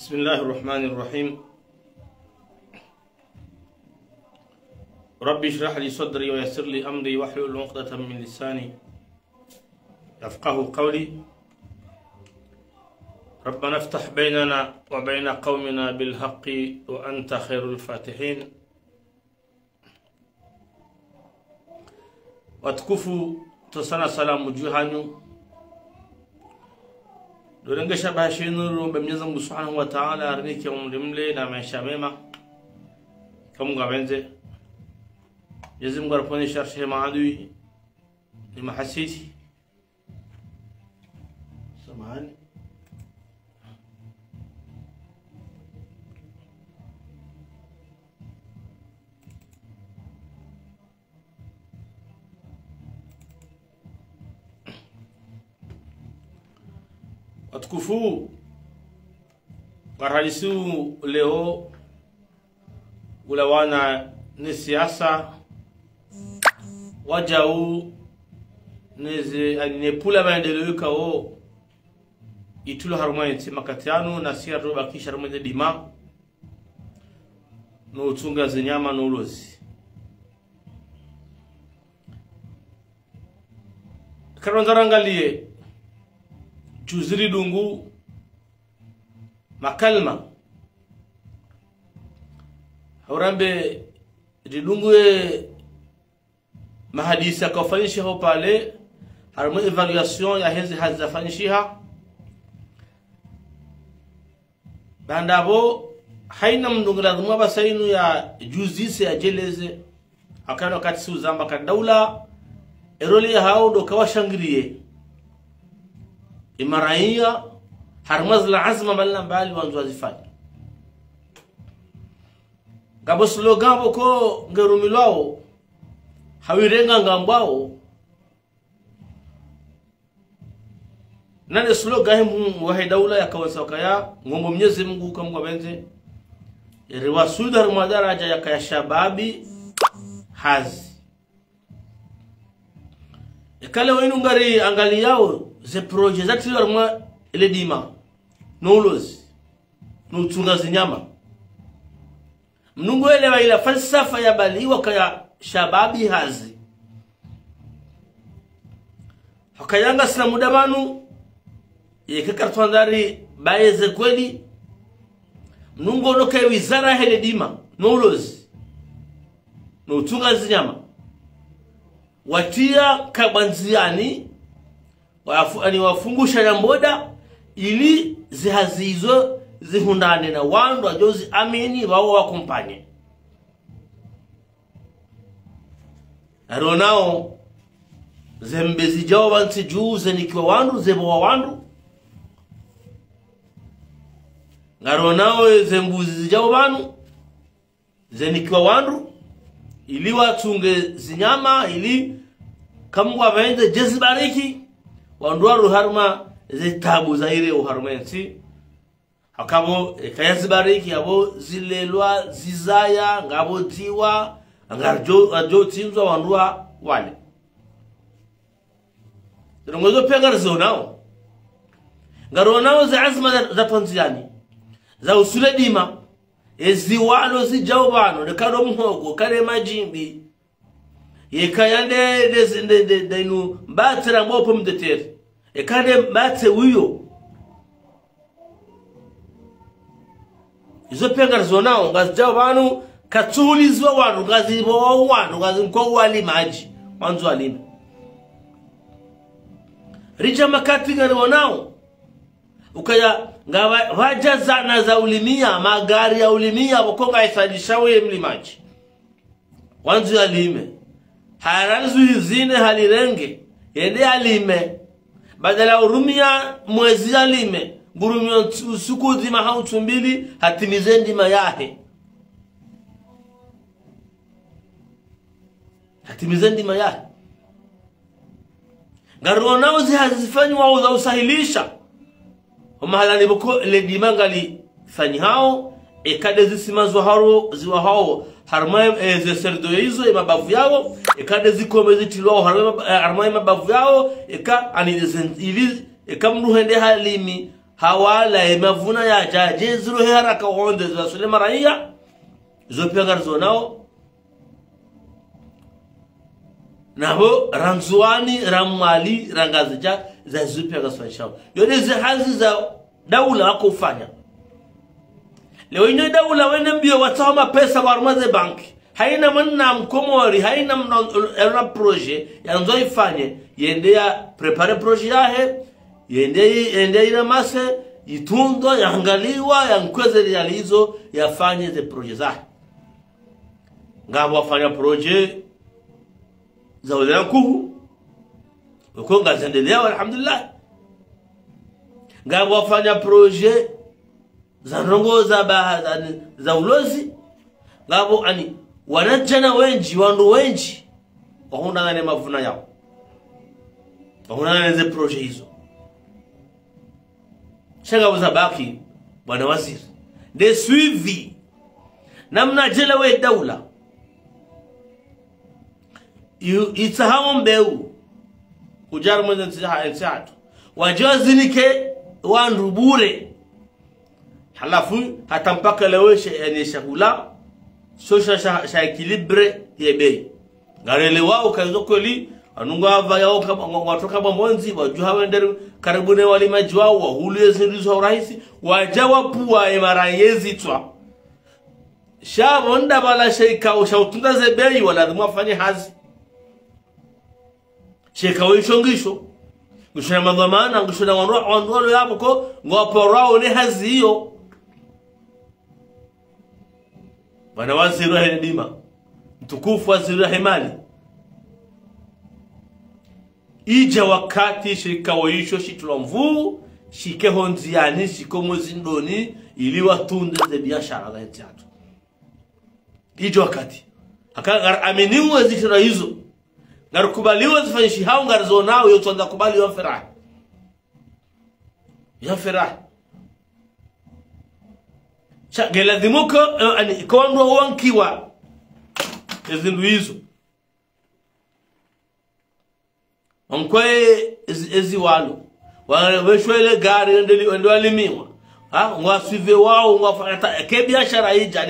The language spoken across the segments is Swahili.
بسم الله الرحمن الرحيم. ربي اشرح لي صدري ويسر لي أمري واحلل عقدة من لساني يفقه قولي. ربنا افتح بيننا وبين قومنا بالحق وأنت خير الفاتحين. واتكفوا تصنع سلام جهانو Dolenga shabashi nuru Mwenyezi Mungu Subhanahu wa Ta'ala arinike umrimle na maisha mema kama gabenze. Mwenyezi Mungu arapone sharshe maadui ni mahasidi samahani watukufu waralisu leo ulawana ni siasa wajau neze anepula maendeleo yao itulu harumani makatiano na siaro bakisha harumani dima no utunga zenyama no ulozi karonzarangalie Chuziri dungu makalma haurambe ridungu mahadisa kafanyisha ho pale harimo evaluation ya hizi hazafanyisha bandabo haina mndungu lazima basainu ya justice ya jeleze akano kati suzamba ka daula eroli hao do kawashangiriye imaraia harmazla azma malna bali wanzu wazifanya gabo slogan boko ngerumilwao hawirenga ngambao nane slogan mu wa daula ya kawasaka ya ngombo Mwenyezi Mungu kama benze riwasuda madaraja ya kaya shababi hazi ikale wenu ngari angali yao ze projet za tilarma ile dima noulozi no tunga zinyama mnungu elewa ila falsafa ya baliwa kaya shababi hazi hakayanga sina muda banu yekekartwandari baeze kweli mnungu no kaya wizara hele dima noulozi no tunga zinyama watia kabanziani wafungusha ya mboda ili zihazizo zihundane na wandu ajozi amini wao wakumpanye aronao zembezi jao wansi juu zenikiwa wandu zebo wa wandu ngaronao zembuzi jao wanu zenikiwa wandu ili watunge zinyama ili kamu wavende jezi bariki wanduaru harma zitabu zaire uharmensi hakabo kayazibariki abo zilelwa zizaya ngabo tiwa ajo tinzwa wandua wale ngozo penga zonao ngaronao za azma za ponziani za usule dima eziwalo zijawano nekado mhogo kare majimbi yekayande denu batera mbopo mdetere ekade bate uyo izo penga zonao ngazijao banu katulizwa wanu ngazibo wanu ngazimko wali maji wanzo alime rija makati ngaronao ukaya ngawa wajaza na za ulimia magari ya ulimia bokonga isadishawe mlimaji wanzo alime haranzu zine halirenge yende alime badala urumia mwezi alime gurumia usuku zima hautu mbili hatimizendi mayahe ngaronao zihazifanyi wao za usahilisha umahalani boko ile dimangali fanyi hao ekade zisimazwa haro ziwa hao harmaye ze serdoizo imabavu yao ekade zikome zitilwa harmaye mabavu yao eka ani ili eka mruhende halimi hawala mavuna ya jaje zuru haraka honde za sulema raia zopia garzo nao nabo ranzuani ramali rangazija za zupia gaswashao yone hazi za daula wako ufanya leo ino daula wene mbio watahoma pesa warmaze banki haina manna mkomori haina mna projet yanzo ifanye yendea prepare projet yahe yendea ina mase itundo yaangaliwa yankweze yalizo yafanye ze projet zahe ngabo wafanya projet za wazana kuhu ukonga zendelea alhamdulillah ngabo wafanya projet za rongo za ulozi ngabo ani wanajana wenji wandu wenji wahunda na mavuna yao wahunda na ze projet hizo shanga wazabaki bwana waziri de suivi namna jela we daula itahamu mbeu ujaru mwenye ntihaatu wajozinike wandu bure halafu hata mpaka leweshe yani shakula sosha sha equilibre yebei ngarele wao kazo kweli anunga hava yao kama watoka bomonzi wajuha wendere karibune wali majwao wa hulu yezindizo rahisi wajawa puwa emara yezitwa shabonda bala sheika ushautunda zebei wala dhumafanye hazi sheka wishongisho ngushona madhamana ngushona wandualo yabo ko ngoporao ne hazi hiyo bwana waziri wa dima mtukufu waziri wa himali ija wakati shirika waisho shitula mvu shike honziani shikomo zindoni ili watunde ze biashara za etiatu ija wakati haka aminiwa zitira hizo narukubaliwa zifanyishi hao ngarizo nao yotonda kubali ya ferah gela dimuko ani kondo wankiwa ezindu hizo onkwe eziwalo weshwele gari ndo alimiwa ha ngwasive wao ngwafata ke biashara hija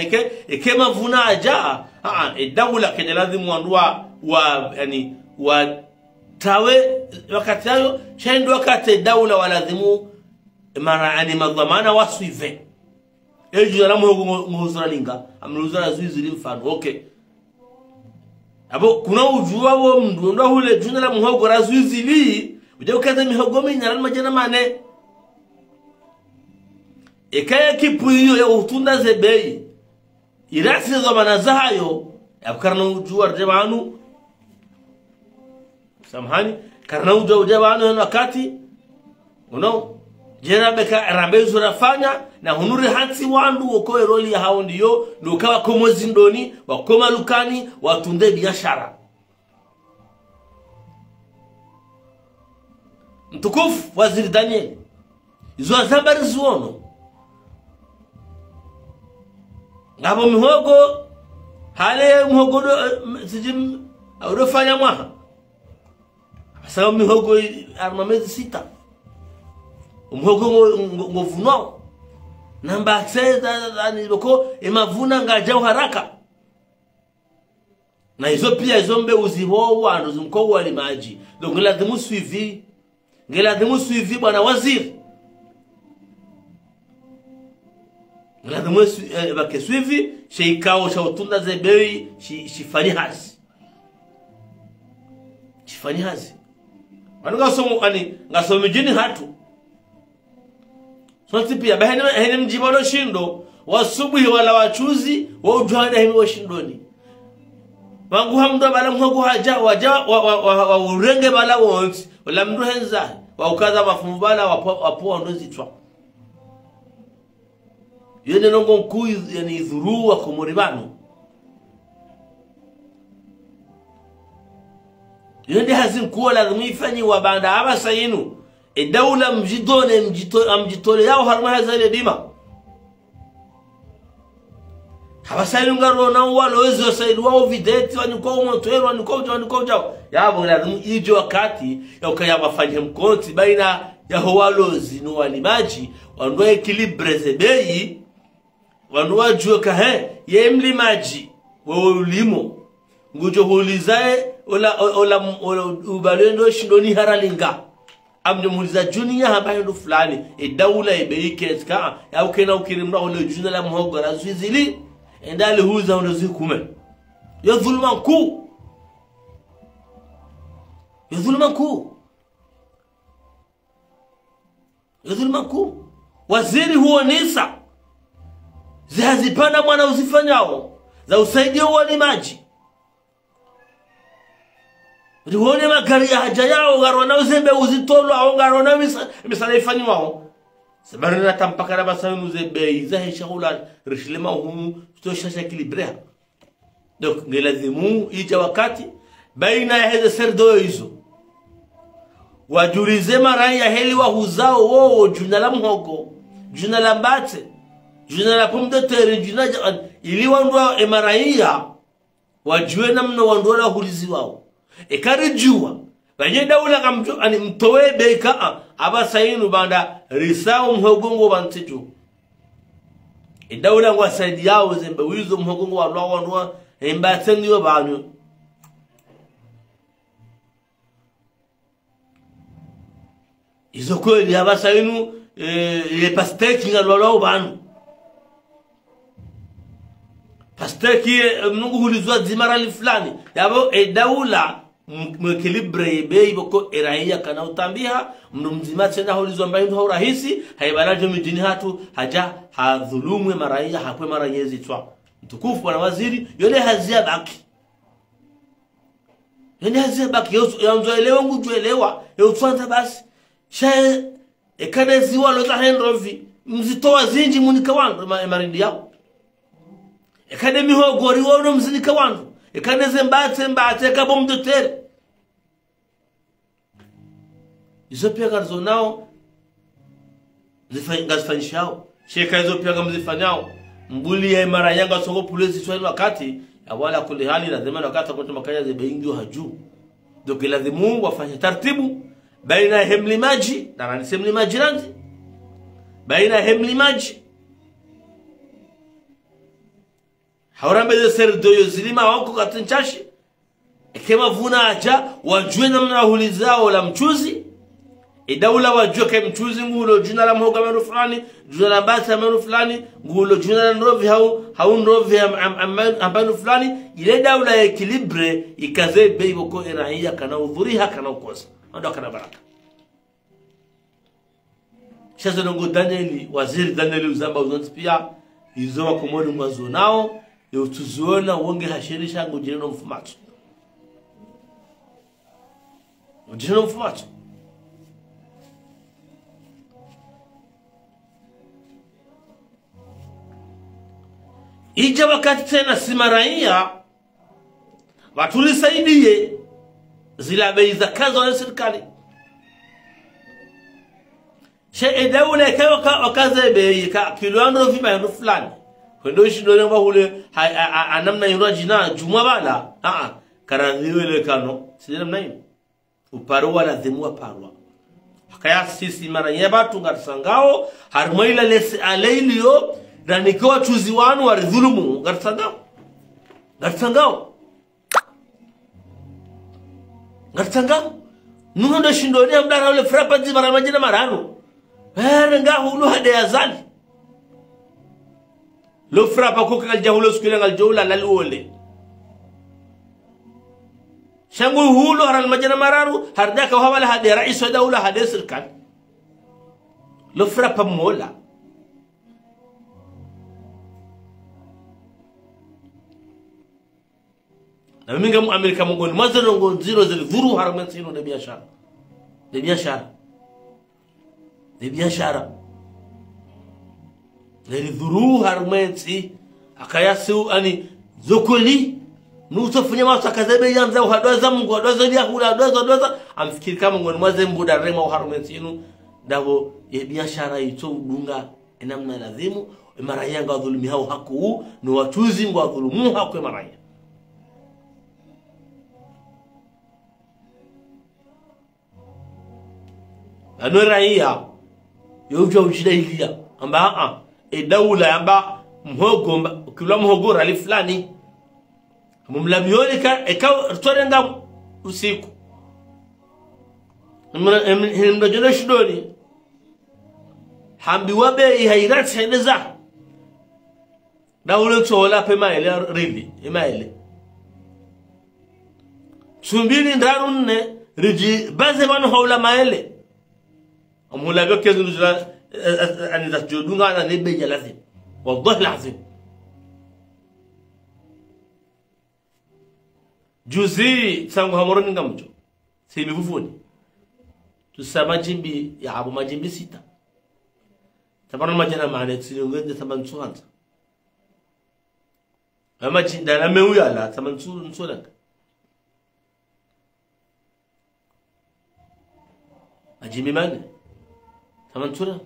ke mavuna aja daula ke lazimu andwa wa yani wa tawe wakati hayo shendo wakati daula walazimu mara ani madhamana wasive ejo na muhuzura linga amruzura zuizili mfano okay abo kuna ujua wo mndu ndo hule juna la muhogo razuizili uje ukaza mihogo minyara majana mane ekaya kipu hiyo ya utunda zebei irasi za manaza hayo yakarna ujua rjabanu samahani karna ujua jabanu wakati jena beka rambezo rafanya na hunuri hansi wandu ukoe roli ya hao ndiyo nukawa komo zindoni wakoma lukani watunde biashara mtukufu waziri Daniel izo azabari zuono ngabo mihogo hale mihogo sijim urofanya mwaha sababu mihogo armamezi 6 umuhogo ngovunao namba 6 ni boko emavuna ngaja haraka na hizo pia hizo mbe uziho wandu zimko wali maji donc lazima suivi bwana waziri lazima bake suivi sheikao shautunda zebei shifani hazi wanuga somo ani ngasomo jini hatu sonti pia bahene mjibalo shindo wasubuhi wala wachuzi wa ujwana himi wa shindoni wangu hamdo bala mhogo haja wa urenge bala wonsi wala mdu henza wa ukaza mafumu bala wapo ndozi twa yene nongo mkuu yani dhuru wa kumuribano yende hazin kuwa lazima ifanyi wa banda aba sayinu daula mjitole yao harma hazale dima habasayinu ngaro na walo wezi wasaidu wao videti wanyuko umontwero wanyuko ujao yabo lazima ijo wakati ya ukaya wafanye mkonti baina ya howalozi no walimaji wandu equilibre zebei wandu wajuka ye mlimaji wewe ulimo ngujo hulizae ola ubalendo shindoni haralinga amje muliza juniya habayo fulani dawla ibeike ska ya ukena ukirimna ole juna la muhogora zwizili endale huza ndo zikume ya dhulma ku ya dhulma ku waziri huo nisa zihazipana mwana uzifanyao za usaidia walimaji Riwone magari ya haja yao garwana uzembe uzitolo au garwana misala ifani wao sabarina tampaka na basanu uzembe izahe shagula rishilema humu tutosha ekilibrea donc ngelazimu ija wakati baina ya heze serdo hizo wajulize marai ya heli wa huzao wao juna la mhogo juna la mbate juna la pomme de terre juna ili wandwa emaraia wajue namna wandwa hulizi wao ekarijua banye dawla kamjo ani mtowe beka abasainu banda risao mhogongo bantijo dawla ngwa saidi yao zembe wizo mhogongo wa lwa wandwa embateni yo banyu izo kweli abasainu le pasteki ngalwa banu pasteki mnungu hulizwa zimara fulani yabo dawla mwekilibre bei boko eraia kana utambia mndu mzima tena hulizwa mbaindu hau rahisi haibarajo mijini hatu haja hadhulumwe maraia hakwe maranyezi twa mtukufu bwana waziri yole hazia baki yanzoelewa ngujuelewa yotwanza basi sha ekadezi walo za henrovi mzitoa zinji munika wandu marindi yao ekademi ho gori wono mzinika wandu ekadeze mbate kabom de terre izo pia garzo nao zifanyishao sheka izo pia gamzifanyao mbuli ya mara yanga songo polisi swali wakati awala kule hali lazima wakati kwa makaya ze beingi haju donc lazimu wafanye taratibu baina hemlimaji na ranisemlimaji ranzi baina hemlimaji haurambe de ser doyo zilima wako katinchashi kema vuna aja wajue namna hulizao la mchuzi dawla wajue kama mchuzi ngulo jina la mhoga mero fulani jina la bata mero fulani ngulo jina la ndovi hau ndovi ambano fulani ile dawla ya equilibre ikaze bei boko eraia kana udhuriha kana ukosa ndo kana baraka shazo ngo Danieli waziri Danieli uzamba uzonzi pia izo wakomoni mwazo nao yotuzuona wonge hashirisha ngujino mfumato ngujino mfumato ija wakati tena simaraia watulisaidie zila bei za kazi wa serikali dawla kawa wakaze bei ka kiloandro vima ndo fulani kwendo shindole mba hule anamna yuraji na juma bala karadhiwele kano sile mna hiyo uparwa lazimwa parwa kaya sisi mara nyeba tungatsangao harmaila lesi alailio na nikiwa chuzi wanu waridhulumu gatsangao nundo shindole mdara ule frapa mara majina marano nga hulu hade yazali lo frapa ko kal jawlo skule ngal jawla lal wole shangu hulu haral majana mararu hardaka hawala hade rais wa dawla hade serikali lo frapa mola na minga mu Amerika mongoni mazano ngo 00 dhuru haramatino de biashara dhuru harmeti akayasu ani zokoli nutofanya masakazebe yanza uhadwaza mungu adwaza dia hula adwaza amfikiri kama ngoni mwaze mbuda rema harmeti inu davo ye biashara ito udunga enamna lazimu mara yanga dhulumi hao haku no watuzi ngo dhulumu hako mara anu raia yoja ujidailia amba daula amba mhogo kila mhogo rali fulani mumlabioni ka ikaw torenga usiku mnajona shidoni hambi wabe ihairat seneza dawlo tola pema ile rili emaile sumbini ndarunne riji baze banu hawla maele amulabio kezu jula ani dasjudunga ana lebeja lazim والله العظيم juzi sangu hamoroni ngamjo sibivufuni tusama jimbi ya abu majimbi sita tabana majana maana tsilungende tamansuanza ama jinda na meuya la tamansuru nsolaka ajimbi mane tamansura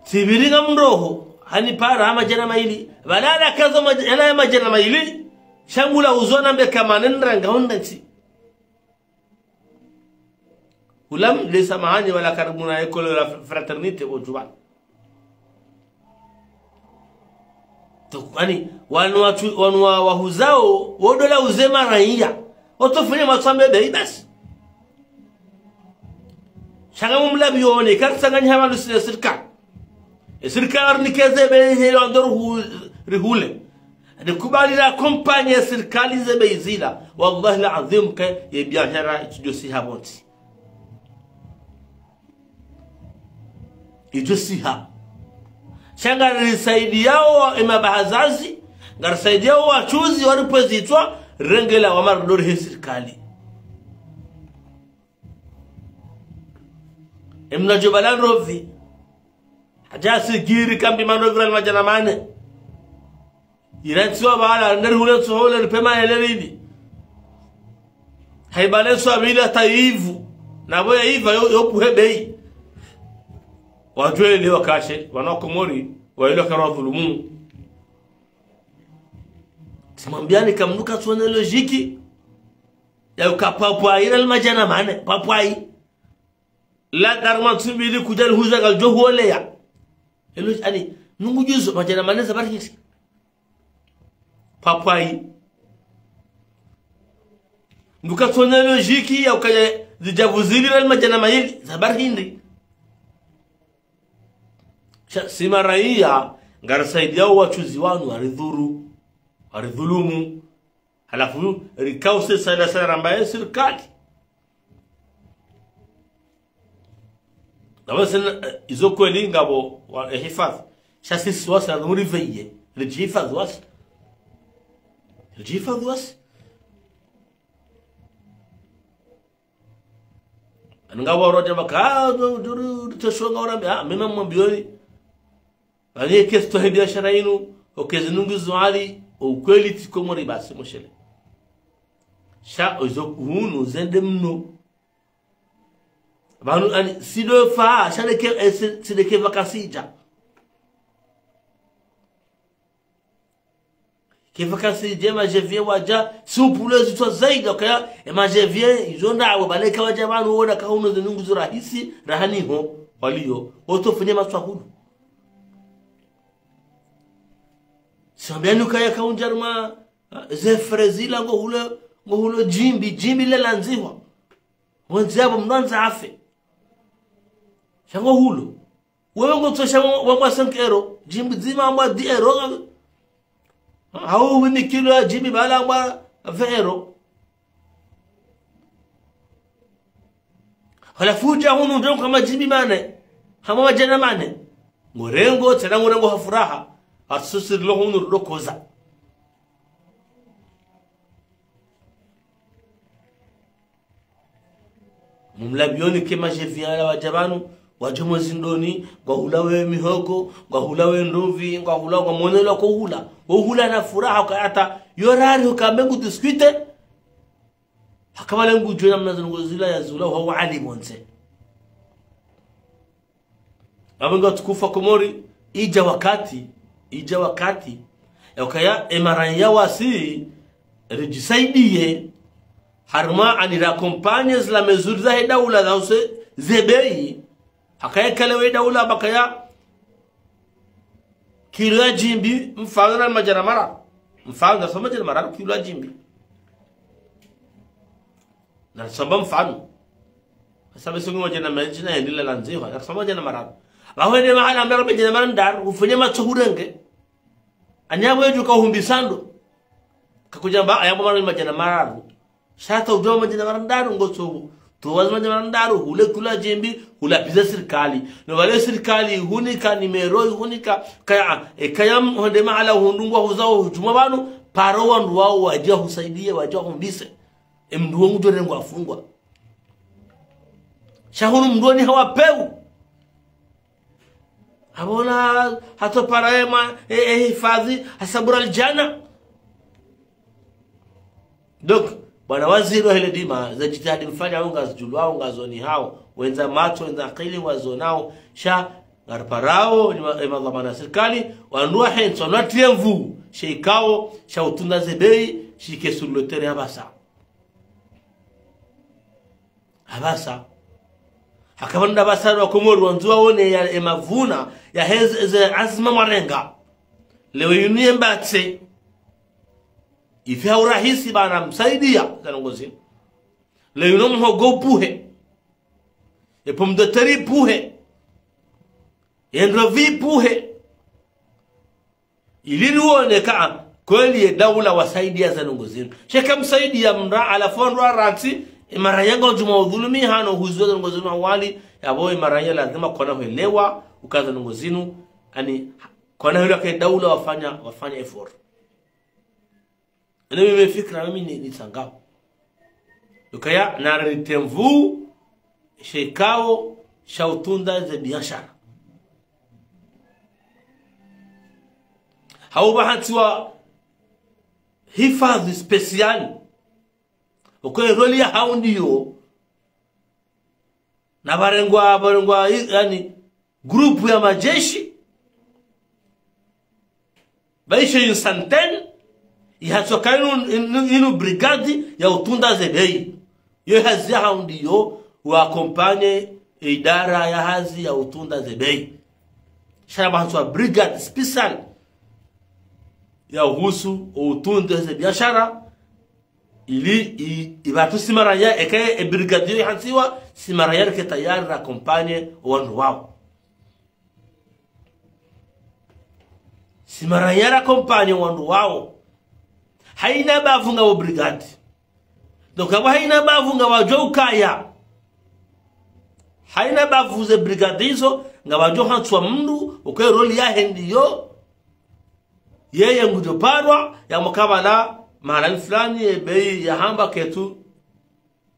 sibiringa mroho hani para ama jana maili balala kazo majana maili shangula uzona mbe kama nranga hondati ulam lesa mahani wala karibuna ekolo la fraternite ojuba to ani wanu wahuzao wodola uzema raia otofanya matsambe be basi shanga mumlabi yone karsanganya hawalu sirka sirka nikeze be helo ndor rihule nikubali la kompanya serikali zebe izila wallahi alazim ka yebiashara ijosi habonti ijosi ha shanga risaidi yao mabahazazi ngarisaidi yao wachuzi walipozitwa rengela wa mardor he serikali emna jubalan rovi hajasi giri kambi manovra majana mane irantiwa bala ndarhule tsohola pema elelini haibale swabila taivu nabo yaiva yopuhebei wajwele wakashe wanakomori wailo karadhulumu simambiani kamnuka tsone logiki ya ukapapwa ila majana mane papwai la darma tsubili kujal huzagal johole ya elo ani nungu juzo majana mane sabarhiti papai nduka tsone logiki ya ukaya zijavuzili la majana maili sabarhindi sima raia ngarsaidia wachuzi wanu waridhulumu halafu rikause sana ambaye serikali Nawasana izoko elingabo wa hifadhi sisi wasa nuriveye lijihifadhi wasa الجيفة ذوس أنا قاوى رجع بكا تشوى قاورا مما مبيوري بعدين كيس تهدي شراينو وكيس نونغ زوالي وكواليتي كوموري بس مشله شا أزوك هونو زندمنو بانو أن سيدو فا شان كيف سيد كيف كاسيجا كيف كاسيجا ما جفيه واجا سوبولوز توزايدا كيا ما جفيه يزوندا وبالك واجا بانو ولا كاونو زنونغ زراهيسي rahani ho walio otofanya maswahulu Sambianu kaya kaunjarma zefrezila ngohulo jimbi lela nziwa wanzabo mnanza afe shango hulo wewe ngotosha wa sankero jimbi zima amba di ero hao wini kilo jimbi bala amba vero hala fuja hunu ndo kama jimbi mane kama wajana mane ngorengo tena ngorengo hafuraha asusir lohunu lokoza mumlabioni kema jeviala wajabanu wajomo zindoni kwa hulawe mihogo kwa hulawe ndovi kwa hulawe kwa monelo kwa hula na furaha kwa hata yorari ukamengu diskwite hakamale ngu jona mnazunguzila ya zula huwa alimonse abango tukufa komori ija wakati yakaya emaranya wasi rejisaidie harma anira compagnes la mesure za daula dause zebei hakayekalewe daula bakaya kilo ya jimbi mfano na majana mara mfano na soma jana mara kilo ya jimbi na samba mfano sababu songo jana majina endile lanziwa na soma jana mara bahwene mahala mbere be jana mara ndar ufanye matsuhurenge anyabo ejuka humbisando kakujamba ayabo mara majana mara shata ujoma majana mara ndar ngotso to wazima majana ndar hule kula jimbi hula pisa serikali no wale serikali hunika nimero hunika kayam honde mahala hundungwa huzao hujuma banu paro wandu wao wajia husaidie wajia humbise mduo mudore ngo afungwa shahuru mduoni hawapeu habona hato paraema hifadhi hasabura aljana donc bwana waziri wa ile dima za jitihadi mfanya unga julwao ngazoni hao wenza macho wenza akili wazonao sha garparao ni madhamana serikali wanua henso na triemvu sheikao sha utunda zebei shike sur le terrain abasa hakabanda basaro komoro wanzua wone ya emavuna ya heze azma marenga leo yunie mbatse ifia urahisi bana msaidia zanongozi leo yuno mhogo puhe epomdo tari puhe endrovi puhe iliruone ka kweli daula wasaidia zanongozi sheka msaidia mra ala fondwa raksi imarayanga juma udhulumi hano huzuza ngozinu awali yabo imaraya lazima kona huelewa ukaza ngozinu ani kona hilo kwa daula wafanya effort ndio mimi fikra mimi ni sangao ukaya na ritemvu shekao shautunda za biashara haubahatwa hifadhi special ukoe roli ya hao ndiyo na barengwa yani grupu ya majeshi baisha centaine ihatoka inu brigadi ya utunda zebei yo hazi hao ndiyo wakompanye idara ya hazi ya utunda zebei shaba hatwa brigade special ya uhusu utunda ze biashara ili ibatu simaraya ekaye brigadier hansiwa simaraya ke tayari na kompanye wandu wao simaraya na kompanye wandu wao haina bavunga wa brigade donc aba haina bavunga wa jokaya haina bavuze brigade hizo ngabajo hanswa mndu ukaye roli ya hendiyo yeye ngujo parwa ya mukabala mahala fulani bei ya hamba ketu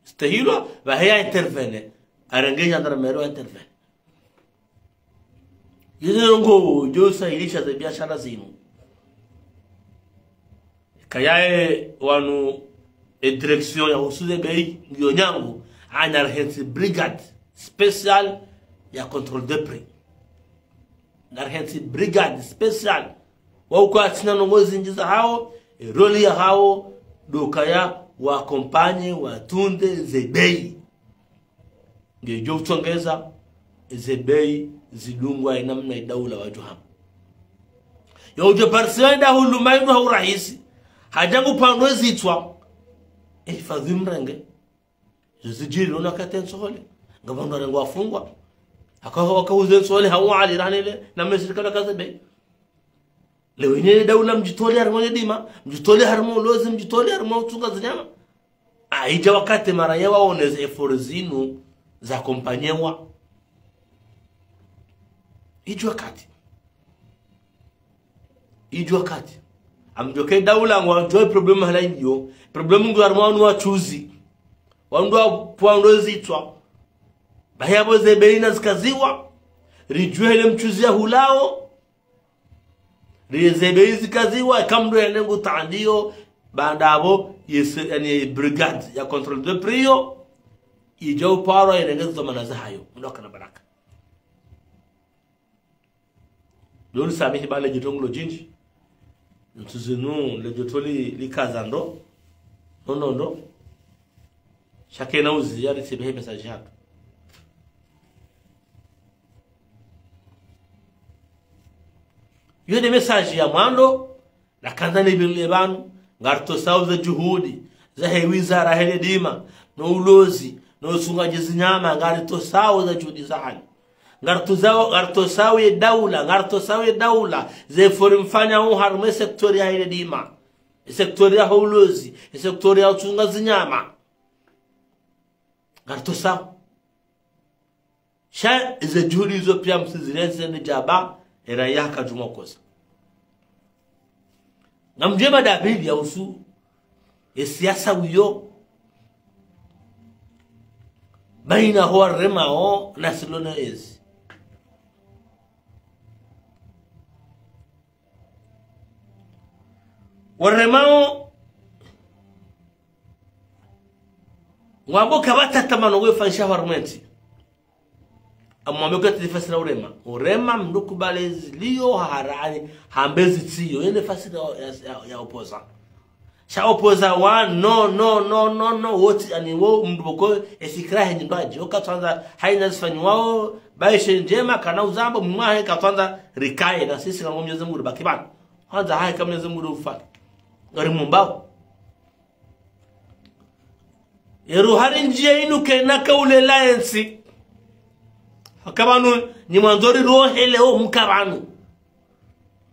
stahilo wa haya intervene arenge gendarmerie intervene yizongo josa ilisha za biashara zinu kayae wanu direction ya usuze bei ndio nyangu ana hensi brigade special ya contrôle de prix na hensi brigade special wa uko atina nongozi njiza hao roli ya hao dokaya wa kompanye watunde zebei ngejo utongeza zebei zidungwa inamna idaula wajuham yoje parsenda hulu maidu hau rahisi hajangu pando zitwa hifadhi mrenge zizijiri lona katenso hole ngabando rengo afungwa akaho wakauze sole hawa ali ranele na mesirikala kazebei leo ni daula mjitoli harmo dima mjitoli harmo lozi mjitoli harmo utunga zinyama aija wakati mara yawa oneze effort zinu za kompanyewa ijwa kati amjoke daula ngwa joy problem hala inyo problem ngu harmo anu wachuzi wandu pwando zitwa bayabo zebeina zikaziwa rijwele mchuzi ya hulao rizebeizi kaziwa kamdo ya nengu taandio bandabo yani brigade ya control de prio ijao paro ya nengu zamana hayo mnoka na baraka doni samihi bale jitonglo jinji ntuzinu le jotoli likazando nondo shake na uzi yari sibehe message yako yone message ya mwando na kanza nibile banu ngarto sauza juhudi za wizara hele dima no ulozi no sungaje zinyama ngarto sauza juhudi za hali ngarto sawe daula ze forimfanya harme sektori ya hele dima sektori ya ulozi sektori ya sunga zinyama ngarto sawe sha ze juhudi zo pia msizilenze ni jaba era yaka jumokosa namjema David ya usu siasa wiyo baina huwa remao na silona ezi waremao waboka batatamano wefansha warmenti amwambia tilifasira urema mndukubalezi liyo harani hambezi tsiyo yene fasira ya opoza sha opoza wa no what ani wo mnduboko esikra ndwaje okatwanza haina zifanywa baishe njema kana uzambo mwahe katwanza rikae na sisi kama Mwenyezi Mungu bakibana kwanza hai kama Mwenyezi Mungu ufa ngari mumbao yeru hari njia inuke na kaule laensi akabanu ni mwanzori rohe leo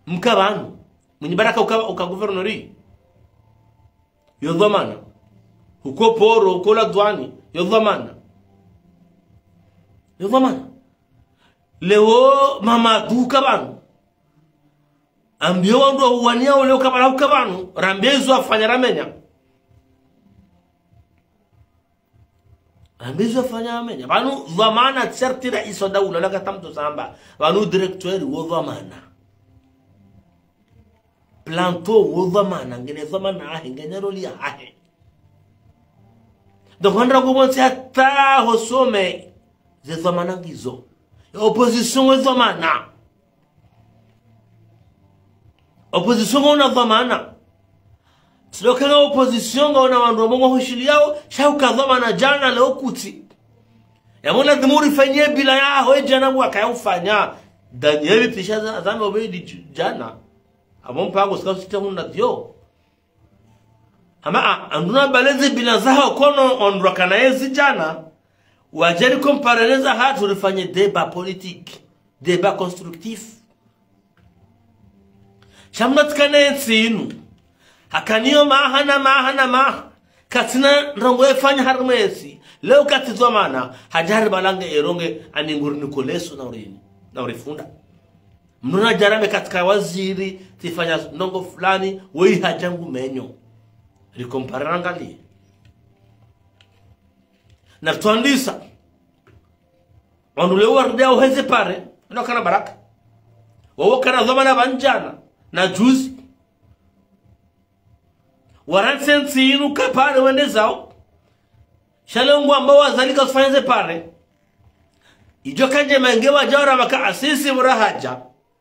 mkabanu mwenye baraka uka guvernori yo dhamana uko poro uko la dwani yo dhamana leo mama duka banu ambio wando uwania leo kabanu rambezo afanya ramenya ambizo fanya amenya banu dhamana tserti rais wa daula laka tamto samba banu directeur wo dhamana planto wo dhamana ngene dhamana ahe ngene roli ahe dokandra ko bonse ata hosome ze dhamana gizo opposition wo dhamana opposition ona dhamana sio kana opposition ngaona wandu mbongo hushiliao shauka dhamana jana leo kuti yamona dhimuri fanyie bila yaho jana wakayofanya Daniel tishaza azame obedi jana amompango sikasitahunda dio ama anduna balezi bila zao kono ondrakana yezi jana wajeri kompareleza hatu rifanye débat politique débat constructif shamnat kanensi inu hakaniyo mahana katina ndongo efanya harmesi leo katizomana hajari balange eronge aninguri nikoleso na urifunda mnuna jarame katika waziri tifanya ndongo fulani wei hajangu menyo likomparanga na tuandisa wandulewa rudea uheze pare ndo kana baraka wawo kana dhomana banjana na juzi waransensi inu kapare wende zao shalongo ambao wazalika kufanyeze pare ijo kanje mangewa jawara maka asisi murahaja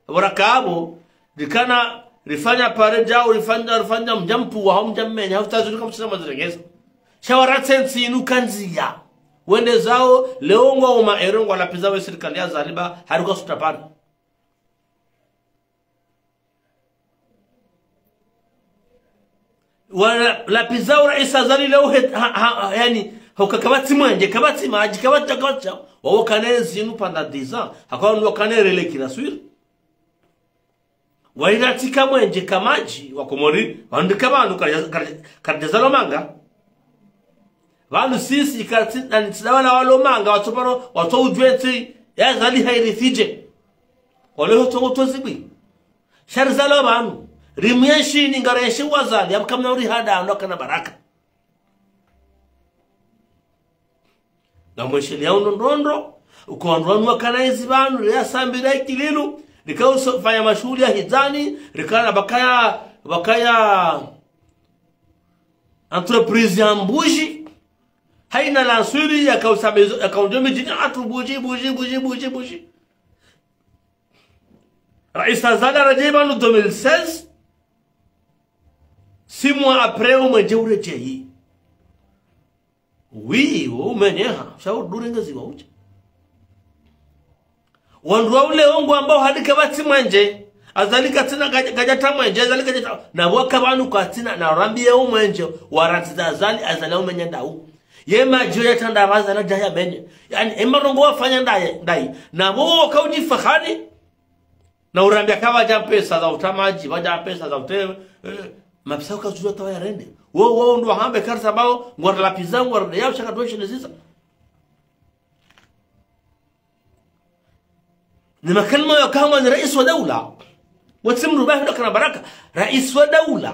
warakabo dikana rifanya pare jao rifanya mjampu wa mjammenya hafutazulika msina maziregeza shawaransensi inu kanziya wende zao leongo uma erongo lapiza we serikali ya zaliba haruka sutapare wala lapizao raisa zali leo yani hukakabati mwanje kabati maji kabati kacha wao kanezi inu panda 10 ans hakao ndo kanere kila swiri wairatika mwanje kamaji wakomori andika bantu karjazalo manga vanhu sisi katsina nitsawana walomanga watoparo watoujwetsi yazali hairithije wale hotongo tozibwi sharzalo bantu rimyeshi ningareshi wazali amkamna uri hada ndokana baraka na mwesheli ya ndondo uko andwanwa kana hizi bantu ya sambira ikililu likao fanya mashughuli ya hizani likana bakaya entreprise ya mbuji haina la suri ya kausabezo akaundomi jina atu buji Rais Azada Rajebanu 2016 6 mois après au mwenjeure jeyi oui umenyeha shau durenga ziwa uche wandu ule ongo ambao hadika bati manje azalika tina gajata mwenje azalika gajata na waka banu kwa tina na rambiye umwenje waratiza azali azala umenya ndau yema joya tanda baza na jaya menye yani emarongo wafanya ndai na wo kauji fakhani na urambia kawa ja pesa za utamaji waja pesa za utewe mapesa ukazua tawa ya rende wo ndo hambe karsa bao ngora la pizza ngora yao shaka doisha nziza ni makalma ya kama ni rais wa dawla watimru bahi ndo kana baraka rais wa dawla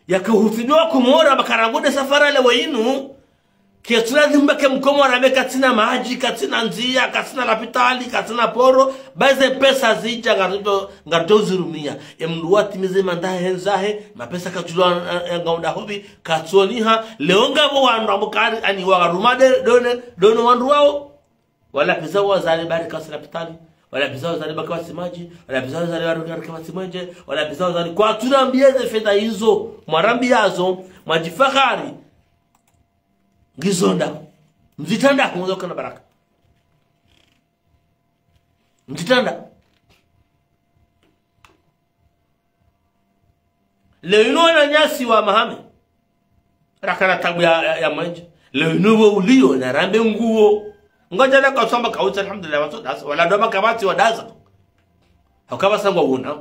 yakahuthibiwa kumora bakarangode safara le wainu kiatuna dhimba ke mkomora meka tina maji katina nzia katina lapitali katina poro baze pesa zija ngato zurumia emluati mizema ndahe henzahe mapesa katulwa ngaunda hobi katoniha leonga bo wandu mukari ani wagarumade dono wandu wao wala pesa wazali bari kasina lapitali wala pesa wazali baka simaji wala pesa wazali bari kama simaje wala pesa wazali kwa tunambieze fedha hizo mwarambi yazo majifakhari ngizonda mzitanda kuondoka na baraka mzitanda leo ino nyasi wa mahame rakana tabu ya manje leo ino ulio na rambe nguo ngoja na kasomba kauta alhamdulillah watu dasa wala ndo makabati wa dasa hakaba sangwa una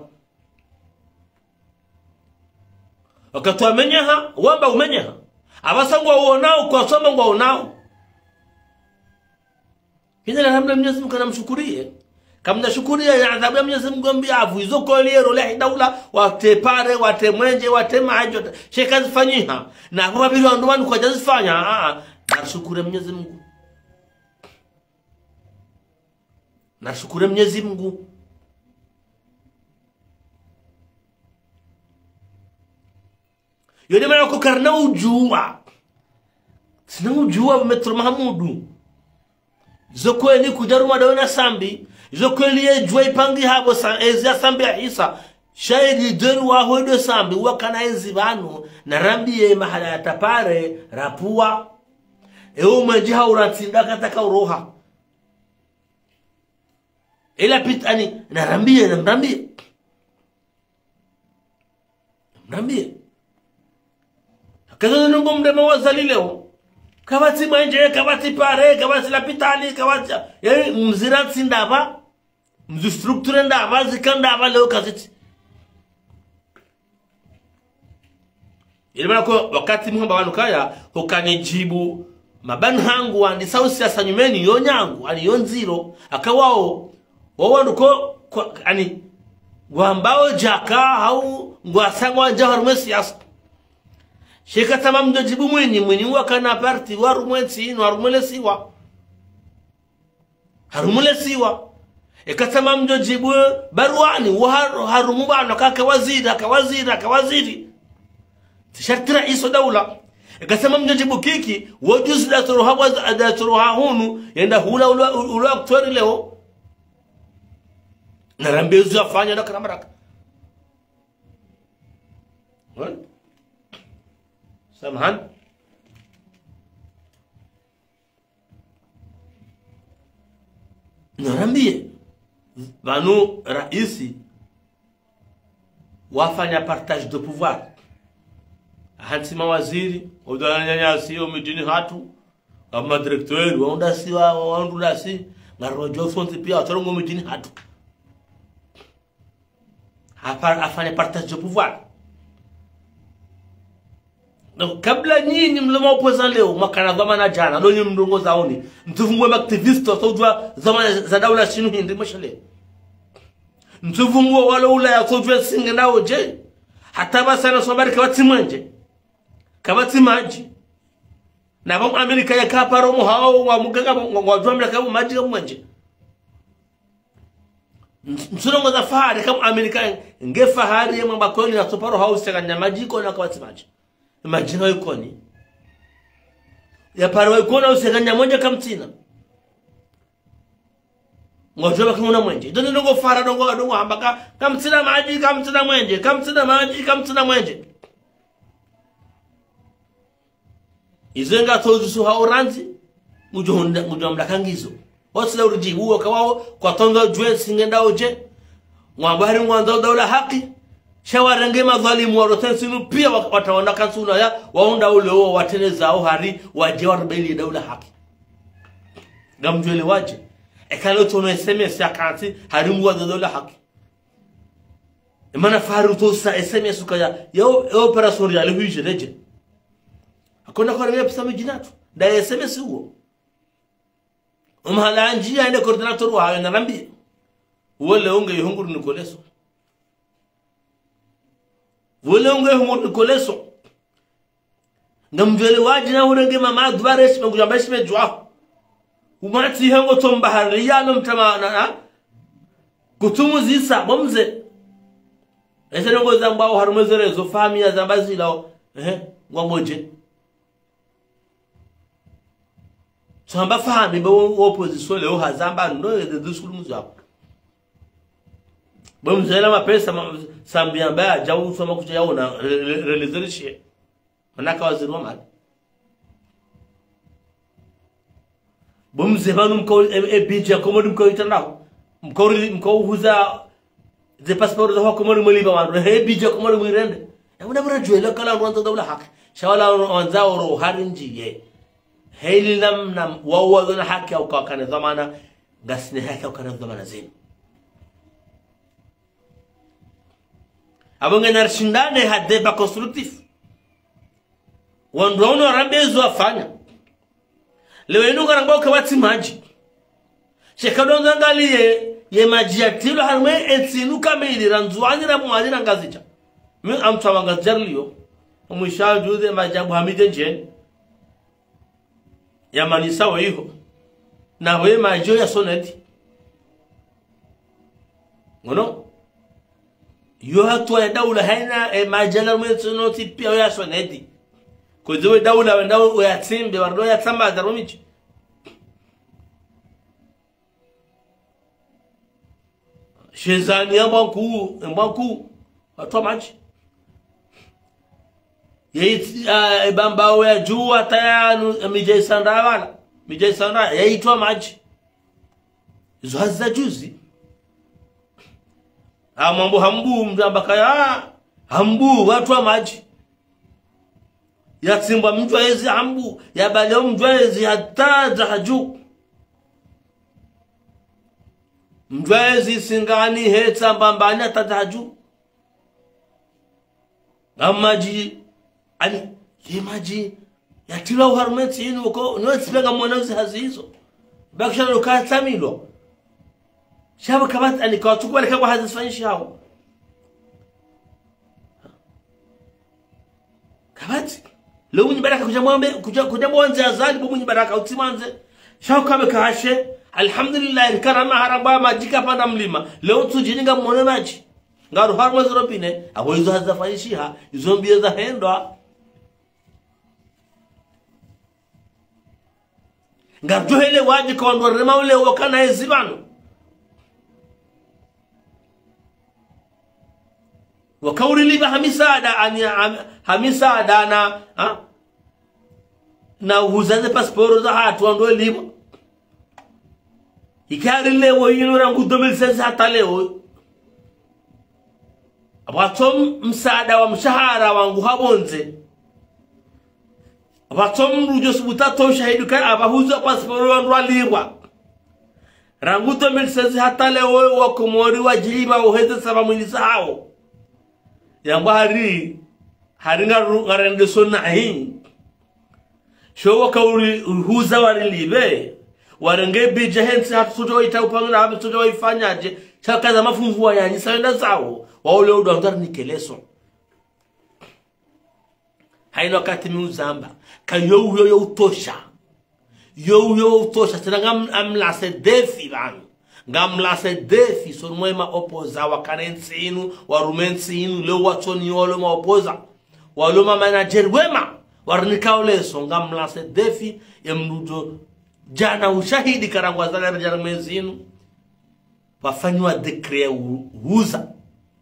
wakati amenyaha wamba umenyaha abasangwa uonao kwa soma ngwa unao hina alhamdulillah Mwenyezi Mungu anamshukurie kama nashukuria ya adhabu ya Mwenyezi Mungu ambia avu hizo kolero la daula watepare watemwenje watemajo sheka zifanyiha na kwa bila ndo wanu kwa jazifanya nashukuru Mwenyezi Mungu nashukuru Mwenyezi Mungu yoni mara ko karna ujua sina ujua metro Mahamudu zoko ni kujaruma dawana sambi zoko ni ejwa ipangi habo ezia sambi ya Isa shairi deru wa hodo sambi wakana enzi banu na rambiye mahala ya tapare rapua umejiha uratinda kataka uroha ila pitani na rambiye kaza nungu mdema wazali leo kabati manje kabati pare kabati lapitali kabati mzirati ndaba mzistrukture ndaba zikandaba leo kaziti ilima ko wakati muhamba wanukaya hukanijibu mabani hangu wandi sausi ya sanyumeni yonyangu ani yonziro akawao wawanduko ani wambao jaka hau ngwasangwa jaharume siyasa sheka tamam ndo jibu mwenye wakana parti warumwensi ino harumule siwa ekatama mdo jibu baruani harumu bano kawaziri tishartira iso daula ekatama mdo jibu kiki wajuzi daturuha hunu yenda hula ula aktori leo narambezu afanya na karamaraka سامحان نرambie banu raisi wafanya partage de pouvoir hansi mawaziri udalanya sio mijini hatu kama directeur waunda si waunda si ngarojo fonti pia atorongo mijini hatu hapa afanya partage de pouvoir. Kabla nyinyi mloma opozan leo makana dhamana jana donyo mndongo zaoni mtuvungwe activist wasojwa zamana za daula shinu hindi mashale mtuvungwe wala ula ya sojwa singe nao je hata basa na sobari kabati maji na bamu Amerika ya kaparo mu hao wa mugaga ngwajwa mlaka maji kamwanje msulongo za fahari kama Amerika nge fahari ya mabakoni na soparo house ya nyamaji ko na kabati maji majina yukoni ya parwa yukona useganya moja kamtina ngojoba kimuna mwenje dono ngo fara dongo hambaka kamtina maji kamtina mwenje izenga tozu su hauranzi mujo mdakangizo osla urujibu wakawao kwa tonga jwe singenda oje mwambari mwanzo daula haki shawarenge madhalimu warotensinu pia wataona kansuna ya waunda ule wao watenezao hari waje warbeli daula haki gamjwele waje ekalo tono SMS ya kanti hari mwa daula haki imana faru tosa SMS kaya ya operation ya lehuje reje akona kwa rebe pesa mjinatu da SMS huo umhala njia ende coordinator wa na rambi wole unge yihunguru nikoleso wole unge yihunguru nikoleso ngamjwele waje na urenge mama dubare shime kujamba shime jwa umati hango tomba hariyano mtamana kutumu zisa bomze ese ngo zambao harumezerezo famia zambazi lao ngwamoje samba fami bo opposition leo hazamba ndo de skulu muzako bomzela mapesa sambia mbaya jawu soma kucha yaona realizerishe manaka waziri wa mali bomze banu mko ebija komodi mko itandao mko huza de passport za komodi mliba wandu ebija komodi mwirende yabuna mrajwela kala rwanda dawla haki shawala wanzao ro harinjiye heli nam wawa na haki au kana dhamana gasne haki au kana dhamana zenu abonga narshindane hadeba constructif wandrono rambezo afanya leo inu ngarangwa kabati maji shekadonza ngaliye ye maji atilo harwe etsinu kamili ranzuani na mwani ngazicha mi amtawanga jarliyo umushajuze majabu hamide njen ya manisa weho na we majo ya soneti ngono yo hatwa daula haina majala mwenoti pia ya soneti kozo daula wenda ya timbe wardo ya tamba daromichi shezani mbanku atwa maji yeit bamba wa jua tayanu mijai sanda wala mijai sanda yaitwa maji hizo haza juzi mambo hambu mzambaka ya hambu watu wa maji yatimba mtu hizi hambu ya bale mtu hizi hataza haju mtu hizi singani heta mbambani hataza haju amaji ani maji yatila uharumeti yinu uko niwesipenga mwanazi hazi hizo bakishana ukatamilo shaba kabati ani kwa tukua likawa hazifanyishi hao kabati leo mwenye baraka kujambo wanzi azali mwenye baraka utimanze shao kame kahashe alhamdulillah karama haraba majika panda mlima leo tujininga mwone maji ngaru harumezi ropine awo hizo hazifanyishi ha hizo mbio za hendwa ngarjohele waji kwa ndorema ule wakana ezibano wakauri liba hamisada na uhuzaze pasiporo za hatu wando liba ikari lewo yinu rangu 2016 hata leo abatom msaada wa mshahara wangu habonze abatom rujo subutato shahidu kai abahuza pasiporo wandu liba rangu 2016 hata leo wakomori wajiba uheze saba mwilisa hao yamba hari ngarende sonna hin showa kauri huza warilibe warenge bija hensi hatujo itaupanga hatujo ifanyaje chaka za mafunvu yanyi saenda zao waole udo ndar nikeleso haino wakati miuzamba kayo yo utosha yo utosha tena amlase defi banu ngamlase defi son mwema opoza wakanensinu warumensinu leo watoni walo ma opoza walo ma manager wema warnikauleso ngamlase defi yamrudo jana ushahidi karangwa zala jana mwezinu wafanywa dekre huza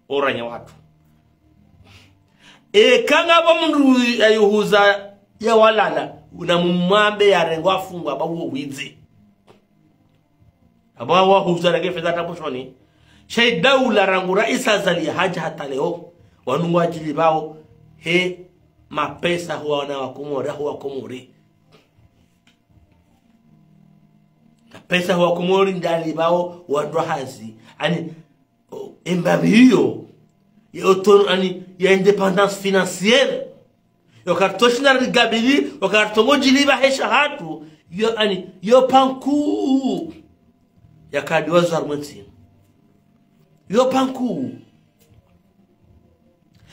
oranya watu kanga bamundu ayuhuza ya walala unamumwambe yarengwa fungwa bawo wizi abawa huza lage fedha taposhoni shay daula rangu raisa zali haja hata leo wanungu ajili bao he mapesa huwa wakumori pesa huwa kumori ndali bao wadwa hazi ani embabi hiyo ya independance financière yo kartoshina rigabili yo kartongoji liba hesha hatu yo panku ya kadiwa zarmenti yo panku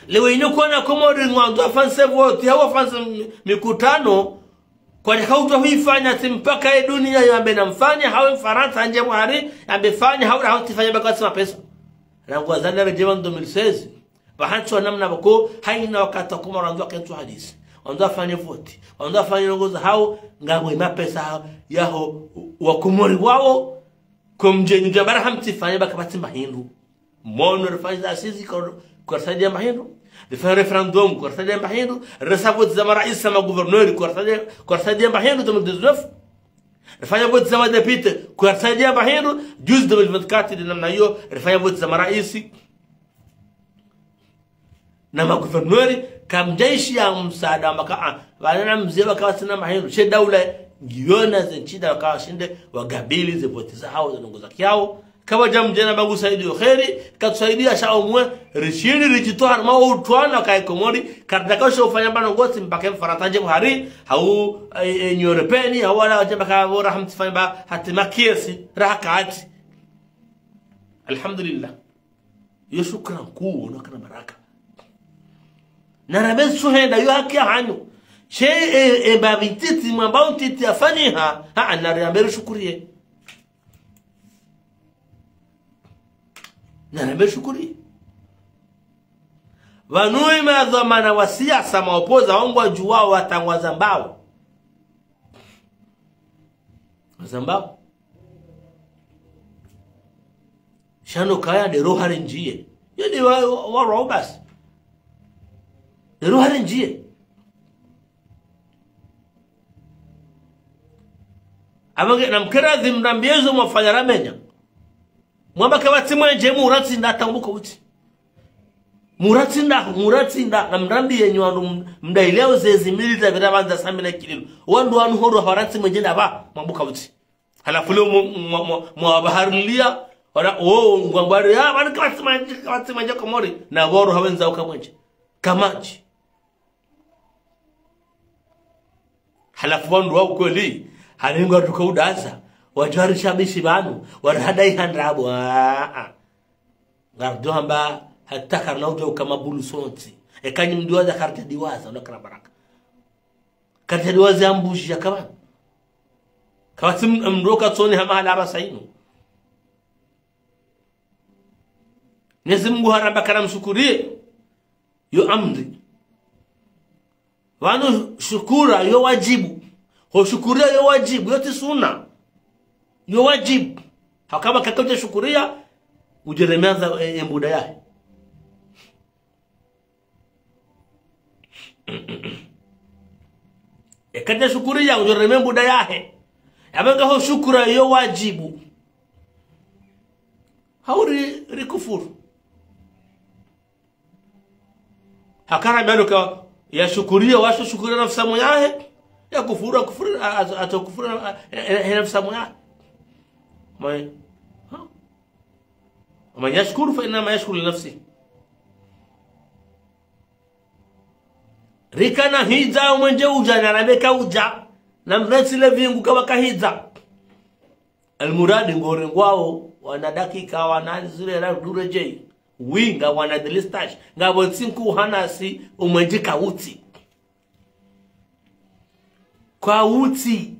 lewe ino kwa na komori ngwandu afanse voti hawa afanse mikutano kwa nikauta huifanya timpaka dunia yambe na mfanya hawe mfaransa anje muhari yambe fanya hawa tifanya baka sima pesa rangu wazanda rejema 2016 bahantu wanamna bako haina wakata komori wandu wakentu hadisi wandu afanya voti wandu afanya nongoza hao ngago ima pesa yaho wakumori wao kumjenyu jabara hamtifanya baka batimba hindu mono rifanya asizi kwa sadia mahindu rifanya referendum kwa sadia mahindu resavoti za maraisa ma gouverneur kwa sadia mahindu 2019 rifanya voti za madepite kwa sadia mahindu juzi 2024 namna hiyo rifanya voti za maraisi na ma gouverneur kamjaishi ya msaada maka wana mzee wakawa sina mahindu she daula giona zenchida wakawa shinde wagabili ze voti za hao zinongoza kiao kama jamjana bangu saidi kheri katusaidia shaomwe rishini rijitoa ma utwana kai komori kardakasho ufanya bana ngoti mpaka mfarataje buhari au nyorepeni au wala jambaka bora hamtifanya ba hatima kiasi rahakati alhamdulillah yo shukran ku na kana baraka na rabe suhenda yo haki hanyo she babititi mwambao titi afaniha na rambe shukuriye na nimeshukuri wanui madhamana wa siasa maopoza wangwa juwao watangwa zambao shano kaya de rohari njie yedi wa robas de rohari njie amange namkera zimdambiezo mwafanya ramenya mwamba kabati mwenje muratsinda tambuko uti muratsinda namrambi yenyu wandu mdaileo zezi milita virabanza samina kililo wandu wanu horo haratsi mwenje ndaba mwambuka uti halafu leo mwabaharulia wala ngwambari ya wanu kabati mwenje komori na woro hawenza ukamwenje kamaji halafu wandu wau kweli haningo tukaudaza wajari shabishi banu warhadai handrabu gardo hamba hatta karna ujo kama bulu sonti ekanyi mdiwaza karta diwaza unakana baraka karta diwaza ambushi ya kama kawati mroka tsoni hama halaba sainu nezi Mungu haraba kana mshukurie yo amri wanu shukura yo wajibu ho shukuria yo wajibu yote sunna yo wajib hakama kakaje shukuria ujeremeza embuda yake ekaje shukuria ujeremeza embuda yake abanga ho shukura yo wajibu hauri rikufuru hakana bado ya shukuria washo shukuria nafsi yake ya kufuru atakufuru nafsi yake ومن يشكر فإنما يشكر لنفسه rikana hiza umenje uja na rabeka uja na mresile vingu kama kahiza almuradi ngore ngwao wana dakika wana zile la dureje winga wana delistash ngabo tsinku hanasi umenje kauti kwa uti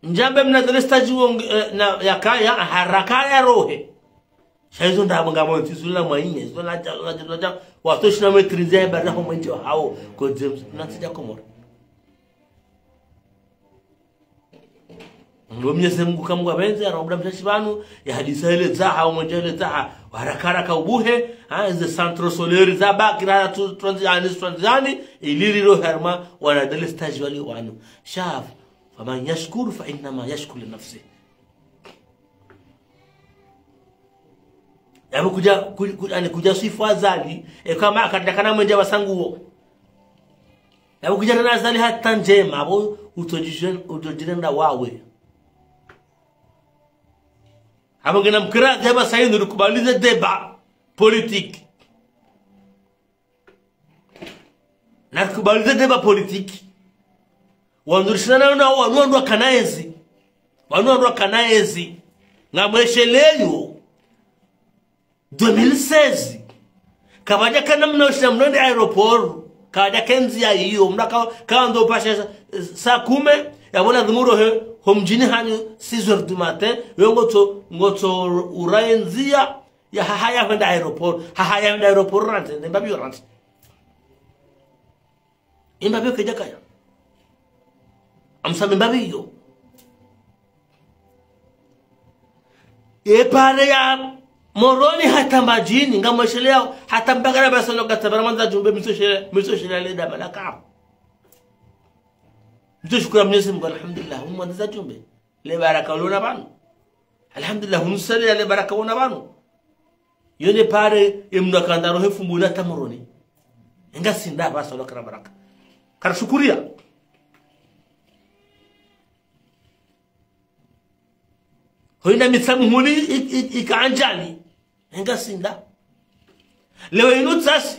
njambe mnadelistaji na yakaya haraka ya rohe shaizo ndabo ngamo tisula mwanye zona watoshina metrize bana ho mwenje hao ko James natija komoro ndo mnyese Mungu kamgu abenze arabda mtashi banu ya hadisa ile za hao mwenje ile za harakara ka ubuhe ze centro solaire za bakira tranzani iliri ro harma wana delistaji wali wanu shaf faman yashkuru fa inma yashkuru li nafsihi Yabu kuja sifu azali kama akatakana mwenja wasanguo. Yabu kuja na azali hata njema abo utojirenda wawe. Abo ngena mkira deba sayi nukubalize deba politique. Na kubalize deba politique. Wandurishana na wanuandwa kanaezi. Wanuandwa kanaezi. Ngamwesheleyo 2016 kabaja kana mnosha mnonde aeroport kabaja kenzi ya hiyo mnaka kando pasha saa 10 yabona dhumuro homjini hanyu 6h du matin ngoto uraenzia ya haya kwenda aeroport rante nembabi rante imbabi kejaka amsa mbabi yo pare ya Moroni hata majini ngamweshelea hata mbagara basalo katabara manza jumbe misoshele leda malaka. Nitushukuru Mwenyezi Mungu alhamdulillah mwanza jumbe. Le baraka lona banu. Alhamdulillah unsale le baraka wona banu. Yone pare imnakandaro hefumbula tamoroni. Nga sinda basalo karabaraka. Karashukuria. Hoina mitsamu huli ikaanjani. Nga sinda. Lewe inutsasi.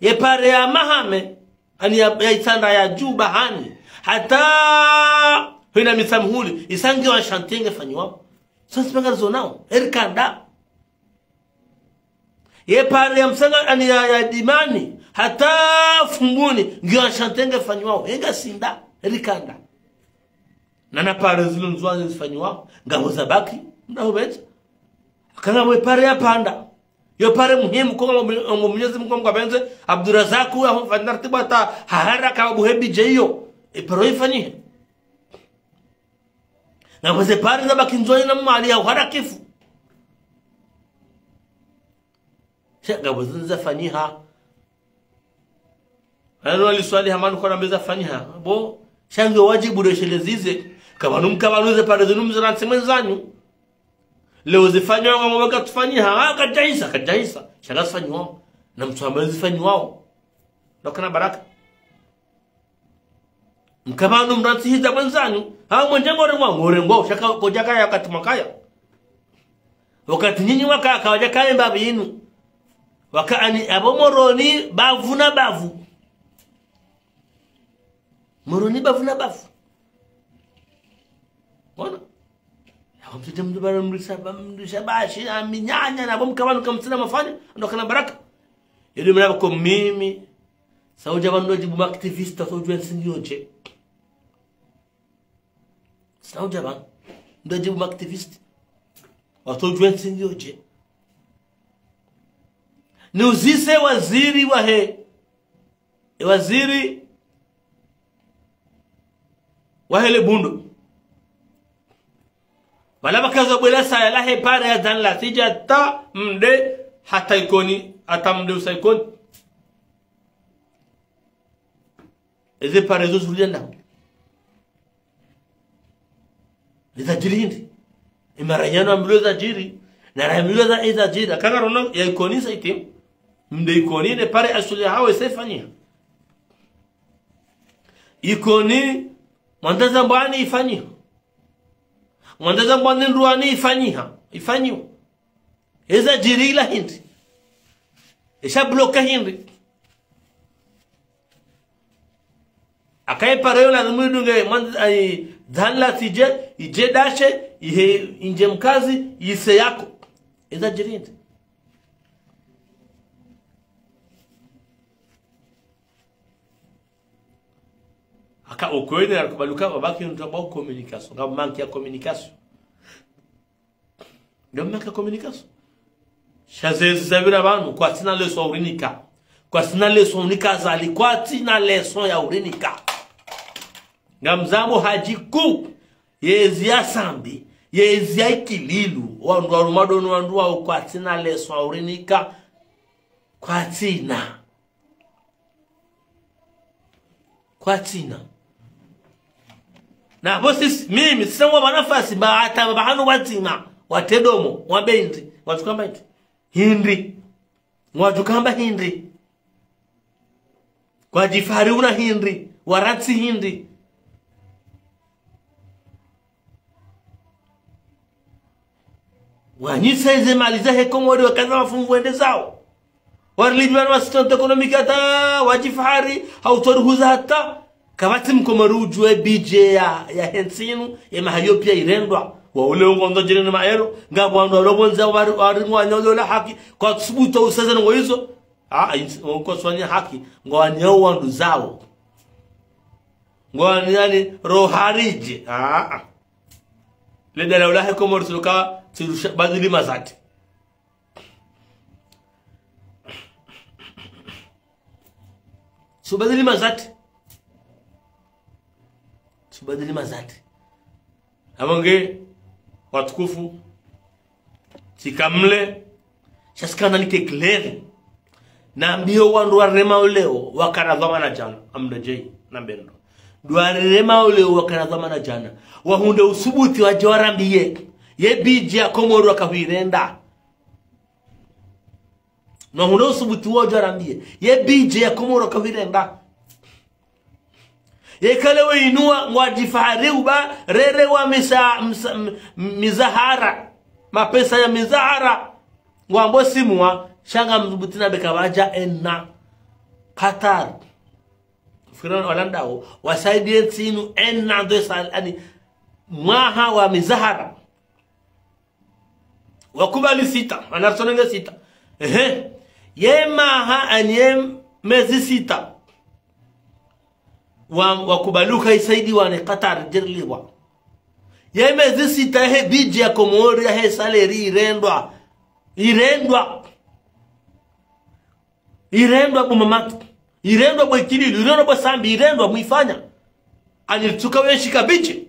Ye pare ya mahame. Ani ya itanda ya juu bahani. Hata hoina mitsamu huli. Isangi wa shantenge fanyiwa. Sasa sipanga zonao. Erikanda. Ye pare ya msanga ani ya dimani. Hata fumbuni. Ngiwa shantenge fanyiwa. Nga sinda. Erikanda. Nana pare zilo nzuanze zifanyiwa. Ngabo zabaki. Mnahubeta. Kana mwe pare ya panda. Yo pare muhimu kwa Mwenyezi Mungu mkabenze Abdurazaku ya fanartibu hata haraka buhebi jeyo. Pero ifanyie. Ngabo ze pare zabaki nzoni na mali ya harakifu. Ngabo zinza fanyiha. Ano aliswali hamanu kwa nambeza fanyiha. Bo shangi wajibu reshelezize. Kabanuze pare zinumze ransemenzanyu. Leo zifanywa kama mwaka tufanyia kajaisa shanga zifanywa na mtu ambaye zifanywa ndokana baraka mkamano mrati hiza mwanzanyu mwenjengo rengo shaka kojaka ya katimakaya wakati nyinyi waka kawaja mbabi yinu wakaani abomoroni bavuna bavu moroni bavuna bavu mbona mtete mdubara mrisha bashi aminyanya na bomu kabanu kamtsina mafanya ndokana baraka yedi mnaba ko mimi sauja bando jibu activista sauja sinyoje sauja ban ndo jibu activist sauja sinyoje ni uzise waziri waziri wahele bundo Malaba kazo bwela saya lahe pare ya dan la tija ta mde hata ikoni hata mde usaikoni. Eze pare zo zulienda. Leza jiri hindi. Imaranyano ambulo za jiri. Na rambulo za eza jiri. Kanga rono ya ikoni sa itim. Mde ikoni ne pare asuli hawe sefanya. Ikoni mandaza mbani ifanya. Mwandaza mbani nruani ifanyiwa. Eza jirila hindi. Esha bloka hindi. Akaye pareo na mwidunge dhanla tije, ije dashe, ihe inje mkazi, ise yako. Eza jirindi. Aka okoene alikubaluka wabaki ntabao communication ngam manki ya communication ngam manki ya communication shazezi zabira banu kwa tina leso urinika kwa tina leso unika zali kwa tina leso ya urinika ngam zambo hajiku yezi ya sambi yezi ya ikililu wandu warumadonu wandu wa kwa tina leso urinika kwa tina na bosi mimi sasa wanafasi ba hata bahanu watima watedomo wabendi watukamba iti hindi ngwajukamba hindi kwa jifari una hindi waratsi hindi wanyisa ize maliza hekomori wakaza mafungu ende zao warlijwana wasitante ekonomika hata wajifari hautoruhuza hata kabati mkomori ujue bije ya hensinu ema hayo pia irendwa wa ule ngondo jirene maero ngabo ando robonza waringwa nyola haki kwa subuta usaza ngo hizo uko swanya haki ngo anyo wandu zao ngo yani roharije le dala ula hekomori suka tirusha badili mazati subadili mazati amonge watukufu sikamle shaskana nitekleri na mbio wandu warema uleo wakaradhama na jana amdajei na mbendo duarema uleo wakaradhama na jana wahunde usubuti wajorambiye ye biji ya komoro wakawirenda no hunde usubuti wajorambiye ye biji ya komoro wakawirenda ye kalewe inua ngwajifahari uba rere wa mizahara mapesa ya mizahara ngwambo simuwa shanga mzubutina bekawaja enna Qatar firan walandao wasaidie sinu enna do salani mwaha wa mizahara wakubali sita anarsonenge sita ye maha anyem mezi sita wakubaluka isaidi wane Qatar jirliwa ye mezi sita he biji ya komori he saleri irendwa bumamatu irendwa bwekililu irendwa bwasambi irendwa muifanya anilituka wenshika biji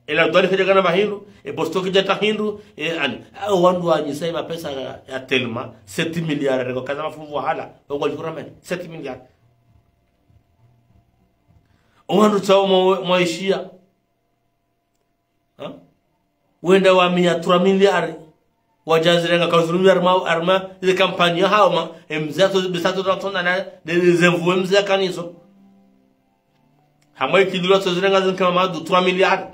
ila dwali kajagana mahindu postoki jata hindu wandu wanyisai mapesa ya telma 7 miliari rego kaza mafuvu wahala wangu alikuramen 7 miliari wandu chao mwaishia wenda wa 3 miliari wajazirenga kazurumi arma ile kampani ya haoma mzato bisato tatona na dezenvu mzia kaniso hamwe kidula tozirenga zinkama madu 3 miliari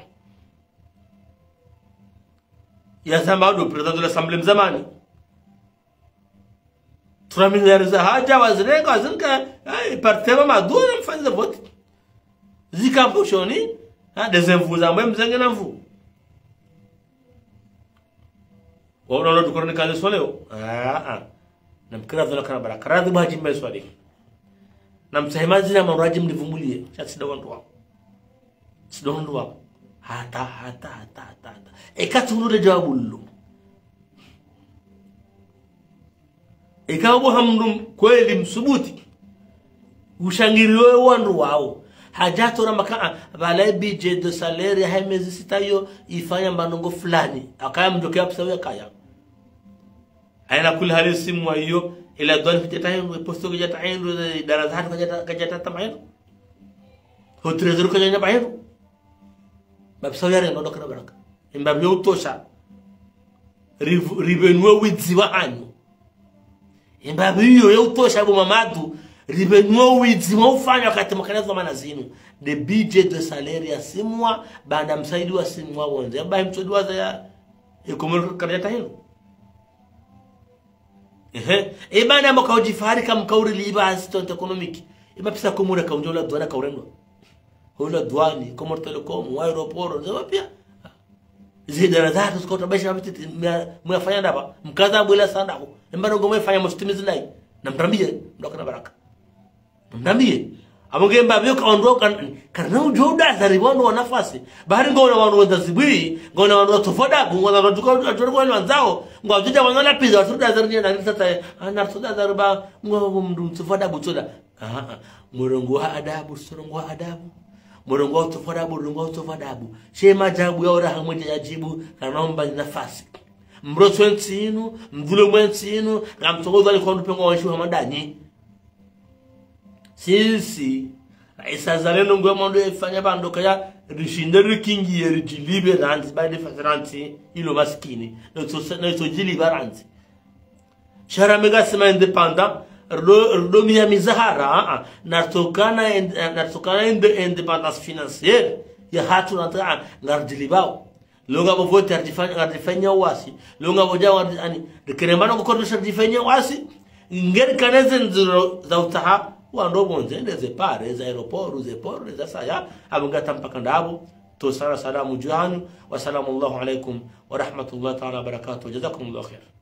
ya zamado president de l'assemblée mzamani 3 miliari za haja wazirenga zinka partema madura mfanya vote zikamposhoni dezenvu za mwe mzenge na mvu wao tukoroni kazi swaleo namkira vile kana baraka radhi baji mbeswali namsahemazi na maraji mnivumulie chasida wandu wao sidondo wao hata ekatunure jawabu lulu ikabu hamdum kweli msubuti ushangiriwe wandu wao hajato na maka bala bije de salaire ya mezi sitayo ifanya mbanongo fulani akaya mjokea pesa kaya aina kul hali simu hiyo ila dwani kujatahindu posto kujatahindu darasa kujata tamahindu hotrezero kujanya bahindu mapesa yare ndo kana baraka imbabe utosha rivenue widziwa hanyu imbabe hiyo utosha bo mamadu rivenue widziwa ufanya wakati makanezo manazinu de budget de salaire ya simwa banda msaidi wa simwa wonze bae msodi waza ya ekomoro kujata hindu bana mboka ujifari kama kauri liba assistant economic pesa komura kaunjola dwana kaurendo hola dwani como telecom aeroport zama pia zidara zatu skota basha mtiti mwafanya ndaba mkaza bwela sanda ko mbano ngome fanya mustimizi nai namtambie ndokana baraka namtambie amonge mbabyo kaondoka kana ujoda zaribono wa nafasi bahari ngona wanu wazibwi ngona wanu tofoda ngona watu atorwa wanzao ngwajuja wanala pizza watuda zarnia na sasa ana tuda zarba ngomdu tofoda butoda murongo wa adabu sorongo wa adabu murongo wa tofoda abu shema jabu ya ora hamwe yajibu kanaomba nafasi mbroto ntinu mvulo mwentinu ngamtongoza likondu pengo wanshu hamadani sisi isazaleno ngwamando efanya bando kaya rishindere kingi yeri jilibe ranzi by the ranzi ilo maskini no so jili baranzi shara mega sema independent rdo mi mizahara natokana independence financière ya hatu na ngardilibao longa bovote artifanya wasi longa boja ani dekremano ko kodisha artifanya wasi ngeri kaneze nzuro za utaha wa ndo bonzende ze pare za aeroport ze port za saya abangata mpaka ndabo to salamu juhanu wa salamu Allahu alaykum wa rahmatullahi ta'ala barakatuh jazakumullahu khair.